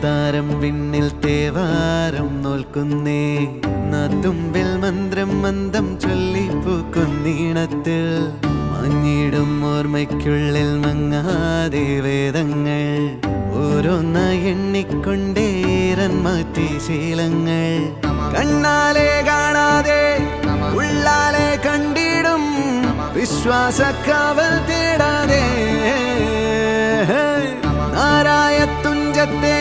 താരം വിണ്ണിൽ തേവാരം നോൽക്കുന്നേ നാത്തുമ്പിൽ മന്ത്രം മന്ദം ചൊല്ലിപ്പൂക്കുന്നീണത്തിൽ മഞ്ഞിടും ഓർമ്മയ്ക്കുള്ളിൽ മങ്ങാതെ വേദങ്ങൾ ഓരോന്നായി എണ്ണിക്കൊണ്ടേരൻ മാറ്റി ശീലങ്ങൾ കണ്ണാലെ കാണാതെ ഉള്ളാലെ കണ്ടിടും വിശ്വാസക്കാവൽ തേടാതെ നാരായ തുഞ്ചത്തെ